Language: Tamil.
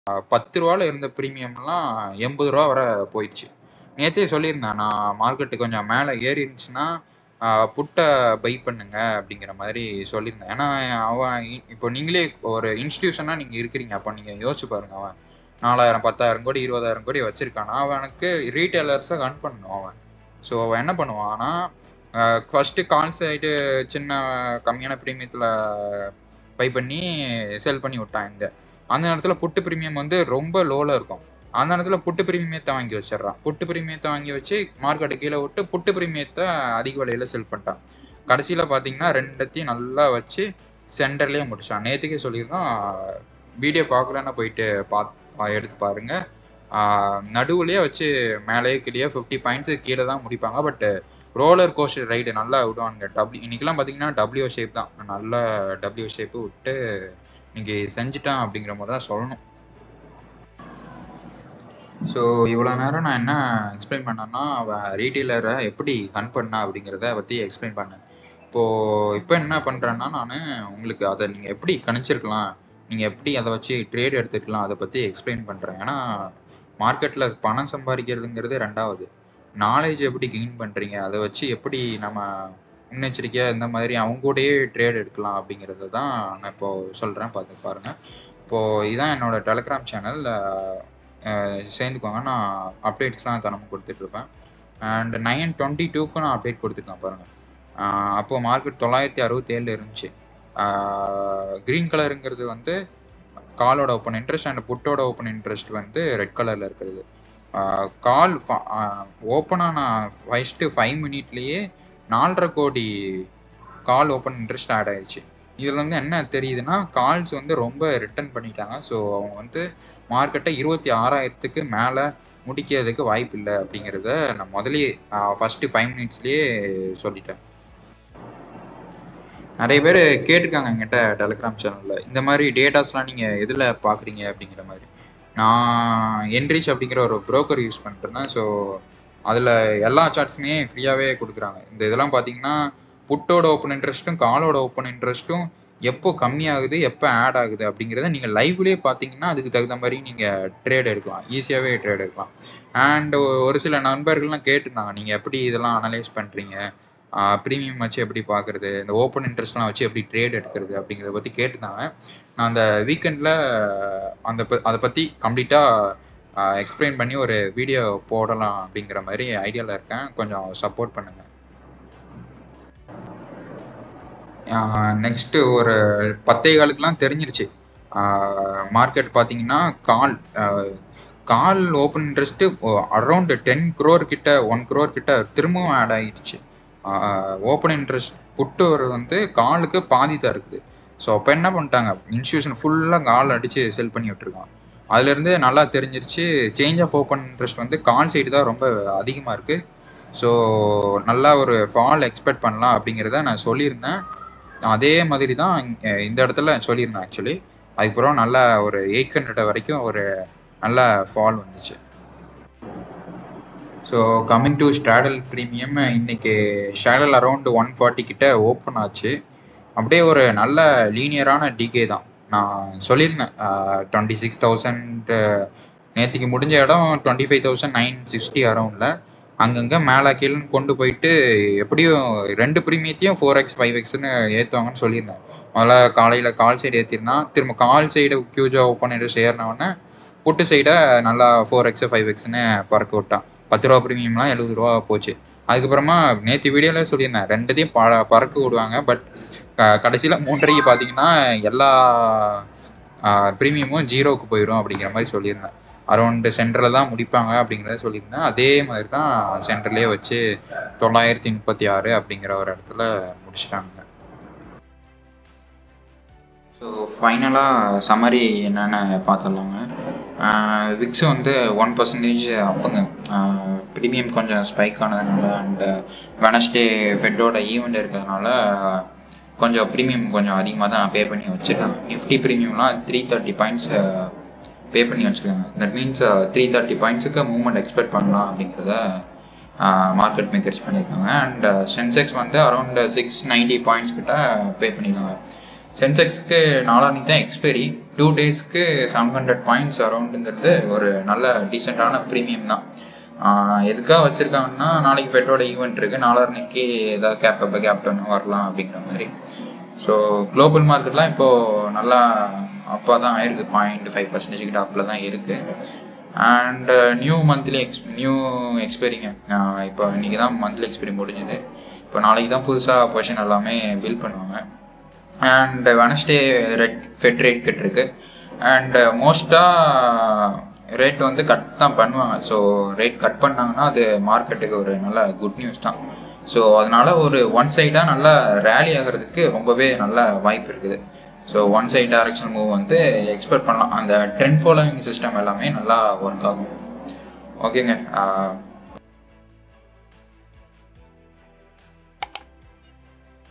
ரூ. 10 இருந்த பிரீமியம்லாம் ரூ. 80 வரை போயிடுச்சு. நேத்தே சொல்லியிருந்தேன், நான் மார்க்கெட்டு கொஞ்சம் மேலே ஏறி இருந்துச்சுன்னா புட்டை பை பண்ணுங்க அப்படிங்கிற மாதிரி சொல்லியிருந்தேன். ஏன்னா அவன் இப்போ நீங்களே ஒரு இன்ஸ்டிடியூஷனா நீங்க இருக்கிறீங்க. அப்போ நீங்க யோசிச்சு பாருங்க. அவன் 4000 10,000 கோடி 20,000 கோடி வச்சிருக்கானா, அவனுக்கு ரீட்டைலர்ஸை ரன் பண்ணணும் அவன். ஸோ அவன் என்ன பண்ணுவான்னா, ஃபர்ஸ்ட் கால் சைடு சின்ன கம்மியான பிரீமியத்தில் பை பண்ணி செல் பண்ணி விட்டான். அந்த நேரத்தில் புட்டு பிரீமியம் வந்து ரொம்ப லோவில் இருக்கும். அந்த நேரத்தில் புட்டு பிரீமியத்தை வாங்கி வச்சிடறான். புட்டு பிரீமியத்தை வாங்கி வச்சு மார்க்கெட்டை கீழே விட்டு புட்டு பிரீமியத்தை அதிக விலையில செல் பண்ணிட்டான். கடைசியில் பார்த்தீங்கன்னா ரெண்டத்தையும் நல்லா வச்சு சென்டர்லேயே முடிச்சான். நேற்றுக்கே சொல்லியிருந்தான். வீடியோ பார்க்கலன்னா போயிட்டு எடுத்து பாருங்க. நடுவுலேயே வச்சு மேலேயே கீழே 50 பாயிண்ட்ஸு கீழே தான் முடிப்பாங்க. பட் ரோலர் கோஸ்டர் ரைடு நல்லா விடுவானுங்க. இன்னைக்கெல்லாம் பார்த்தீங்கன்னா டபிள்யூ ஷேப் தான். நல்ல டபிள்யூ ஷேப்பு விட்டு இன்னைக்கு செஞ்சுட்டான் அப்படிங்கிற மாதிரி தான் சொல்லணும். ஸோ இவ்வளோ நேரம் நான் என்ன எக்ஸ்பிளைன் பண்ணேன்னா, அவன் ரீட்டெய்லரை எப்படி ரன் பண்ணா அப்படிங்கிறத பற்றி எக்ஸ்பிளைன் பண்ணேன். இப்போ என்ன பண்ணுறேன்னா, நான் உங்களுக்கு அதை நீங்கள் எப்படி கணிச்சிருக்கலாம், நீங்கள் எப்படி அதை வச்சு ட்ரேட் எடுத்துக்கலாம், அதை பற்றி எக்ஸ்பிளைன் பண்ணுறேன். ஏன்னா மார்க்கெட்டில் பணம் சம்பாதிக்கிறதுங்கிறது ரெண்டாவது. நாலேஜ் எப்படி கெயின் பண்ணுறீங்க, அதை வச்சு எப்படி நம்ம முன்னெச்சரிக்கையாக இந்த மாதிரி அவங்க கூடயே ட்ரேட் எடுக்கலாம் அப்படிங்கிறத தான் நான் இப்போது சொல்கிறேன். பார்த்து பாருங்கள். இப்போது இதுதான் என்னோட டெலகிராம் சேனல். சேர்ந்துக்கோங்க. நான் அப்டேட்ஸ்லாம் தினமும் கொடுத்துட்ருப்பேன். அண்ட் 9:22க்கும் நான் அப்டேட் கொடுத்துருக்கேன் பாருங்கள். அப்போது மார்க்கெட் 967 இருந்துச்சு. க்ரீன் கலருங்கிறது வந்து காலோட ஓப்பன் இன்ட்ரெஸ்ட் அண்ட் புட்டோட ஓப்பன் இன்ட்ரெஸ்ட் வந்து ரெட் கலரில் இருக்கிறது. கால் ஓப்பனாக நான் ஃபஸ்ட்டு 5 மினிட்லேயே 4.5 கோடி கால் ஓப்பன் இன்ட்ரெஸ்ட் ஆட் ஆயிடுச்சு. இதில் வந்து என்ன தெரியுதுன்னா, கால்ஸ் வந்து ரொம்ப ரிட்டர்ன் பண்ணிட்டாங்க. ஸோ அவங்க வந்து மார்க்கெட்டை 26,000க்கு மேலே முடிக்கிறதுக்கு வாய்ப்பு இல்லை அப்படிங்கிறத நான் முதலே ஃபஸ்ட்டு 5 மினிட்ஸ்லேயே சொல்லிட்டேன். நிறைய பேர் கேட்டிருக்காங்க என்கிட்ட டெலிகிராம் சேனலில், இந்த மாதிரி டேட்டாஸ்லாம் நீங்கள் எதில் பார்க்குறீங்க அப்படிங்கிற மாதிரி. நான் என்ரிச் அப்படிங்கிற ஒரு ப்ரோக்கர் யூஸ் பண்ணிட்டுருந்தேன். ஸோ அதில் எல்லா சார்ட்ஸுமே ஃப்ரீயாகவே கொடுக்குறாங்க. இந்த இதெல்லாம் பார்த்தீங்கன்னா புட்டோட ஓப்பன் இன்ட்ரெஸ்ட்டும் காலோட ஓப்பன் இன்ட்ரெஸ்ட்டும் எப்போ கம்மியாகுது எப்போ ஆட் ஆகுது அப்படிங்கிறத நீங்கள் லைவ்லேயே பார்த்தீங்கன்னா அதுக்கு தகுந்த மாதிரி நீங்கள் ட்ரேட் எடுக்கலாம், ஈஸியாகவே ட்ரேட் எடுக்கலாம். அண்ட் ஒரு சில நண்பர்கள்லாம் கேட்டிருந்தாங்க, நீங்கள் எப்படி இதெல்லாம் அனலைஸ் பண்ணுறீங்க, ப்ரீமியம் வச்சு எப்படி பார்க்குறது, இந்த ஓப்பன் இன்ட்ரெஸ்ட்லாம் வச்சு எப்படி ட்ரேட் எடுக்கிறது அப்படிங்கிறத பற்றி கேட்டிருந்தாங்க. நான் அந்த வீக்கெண்டில் அதை பற்றி கம்ப்ளீட்டாக எக்ஸ்பிளைன் பண்ணி ஒரு வீடியோ போடலாம் அப்படிங்கிற மாதிரி ஐடியாவில் இருக்கேன். கொஞ்சம் சப்போர்ட் பண்ணுங்கள். நெக்ஸ்ட்டு ஒரு 10:15க்குலாம் தெரிஞ்சிருச்சு. மார்க்கெட் பார்த்தீங்கன்னா கால் ஓப்பன் இன்ட்ரெஸ்ட்டு அரௌண்ட் 10 crore கிட்ட 1 crore கிட்ட திரும்பவும் ஆட் ஆகிடுச்சு. ஓப்பன் இன்ட்ரெஸ்ட் புட்டு வந்து காலுக்கு பாதி தான் இருக்குது. ஸோ அப்போ என்ன பண்ணிட்டாங்க, இன்ஸ்டியூஷன் ஃபுல்லாக கால் அடித்து செல் பண்ணி விட்டுருக்கான். அதுலேருந்து நல்லா தெரிஞ்சிருச்சு, சேஞ்ச் ஆஃப் ஓப்பன் இன்ட்ரெஸ்ட் வந்து கால் சைடு தான் ரொம்ப அதிகமாக இருக்குது. ஸோ நல்லா ஒரு ஃபால் எக்ஸ்பெக்ட் பண்ணலாம் அப்படிங்கிறத நான் சொல்லியிருந்தேன். அதே மாதிரி தான் இந்த இடத்துல சொல்லியிருந்தேன் ஆக்சுவலி. அதுக்கப்புறம் நல்லா ஒரு 800 வரைக்கும் ஒரு நல்ல ஃபால் வந்துச்சு. So coming to Stradale premium, இன்னைக்கு ஸ்டாடல் அரௌண்ட் 140 கிட்ட ஓப்பன் ஆச்சு. அப்படியே ஒரு நல்ல லீனியரான டிகே தான். நான் சொல்லியிருந்தேன் 26,000 நேற்றுக்கு முடிஞ்ச இடம் 25,960 அரௌண்டில் அங்கங்கே மேலே கீழேன்னு கொண்டு போயிட்டு எப்படியும் 2 ப்ரீமியத்தையும் 4x 5xன்னு ஏற்றுவாங்கன்னு சொல்லியிருந்தேன். முதல்ல காலையில் கால் சைடு ஏற்றிருந்தா, திரும்ப கால் சைடு கியூஜா ஓப்பன் இன்ட்ரெஸ்ட் ஏறினவொடனே புட்டு சைடை நல்லா 4x 5xன்னு பறக்க விட்டான். 10 ரூபா ப்ரீமியம்லாம் 70 ரூபா போச்சு. அதுக்கப்புறமா நேற்று வீடியோவில் சொல்லியிருந்தேன், ரெண்டுத்தையும் பறக்க விடுவாங்க. பட் கடைசியில் 3:30க்கு பார்த்தீங்கன்னா எல்லா ப்ரீமியமும் 0க்கு போயிடும் அப்படிங்கிற மாதிரி சொல்லியிருந்தேன். அரௌண்டு சென்டரில் தான் முடிப்பாங்க அப்படிங்கிறத சொல்லியிருந்தேன். அதே மாதிரி தான் சென்டர்லேயே வச்சு 936 அப்படிங்கிற ஒரு இடத்துல முடிச்சிட்டாங்க. ஸோ ஃபைனலாக சம்மரி என்னென்னு பார்த்துடலாங்க. விக்ஸ் வந்து 1% அப்போங்க ப்ரீமியம் கொஞ்சம் ஸ்பைக் ஆனதுனால அண்டு வெனஸ்டே ஃபெட்டோட ஈவெண்ட் இருக்கிறதுனால கொஞ்சம் ப்ரீமியம் கொஞ்சம் அதிகமாக தான் பே பண்ணி வச்சுருக்கேன். நிஃப்டி ப்ரீமியம்லாம் 330 பாயிண்ட்ஸ் பே பண்ணி வச்சுருக்காங்க. தட் மீன்ஸ் 330 பாயிண்ட்ஸுக்கு மூவ்மெண்ட் எக்ஸ்பெக்ட் பண்ணலாம் அப்படிங்கிறத மார்க்கெட் மேக்கர்ஸ் பண்ணியிருக்காங்க. அண்ட் சென்செக்ஸ் வந்து அரௌண்ட் 690 பாயிண்ட்ஸ் கிட்ட பே பண்ணியிருக்காங்க. சென்செக்ஸ்க்கு நாளானிக்கு தான் எக்ஸ்பைரி. 2 டேஸ்க்கு 700 பாயிண்ட்ஸ் அரௌண்டுங்கிறது ஒரு நல்ல டீசெண்டான ப்ரீமியம் தான். எதுக்காக வச்சுருக்காங்கன்னா, நாளைக்கு ஃபெட்டோட ஈவெண்ட் இருக்குது, நாளான்னைக்கு ஏதாவது கேப்டன் வரலாம் அப்படிங்கிற மாதிரி. ஸோ குளோபல் மார்க்கெட்லாம் இப்போது நல்லா அப்போ தான் ஆயிருக்கு, 0.5% கிட்ட அப்பில் தான் இருக்குது. அண்ட் நியூ எக்ஸ்பைரிங்க, இப்போ இன்றைக்கி தான் மந்த்லி எக்ஸ்பைரி முடிஞ்சுது. இப்போ நாளைக்கு தான் புதுசாக பொசிஷன் எல்லாமே பில் பண்ணுவாங்க. And Wednesday fed rate cut இருக்கு. அண்ட் மோஸ்ட்டாக ரேட் வந்து கட் தான் பண்ணுவாங்க. ஸோ ரேட் கட் பண்ணாங்கன்னா அது மார்க்கெட்டுக்கு ஒரு நல்ல குட் நியூஸ் தான். ஸோ அதனால ஒரு ஒன் சைடாக நல்லா ரேலி ஆகிறதுக்கு ரொம்பவே நல்ல வாய்ப்பு இருக்குது. So one side direction move வந்து எக்ஸ்பெக்ட் பண்ணலாம். அந்த ட்ரெண்ட் ஃபாலோவிங் சிஸ்டம் எல்லாமே நல்லா ஒர்க் ஆகும். ஓகேங்க.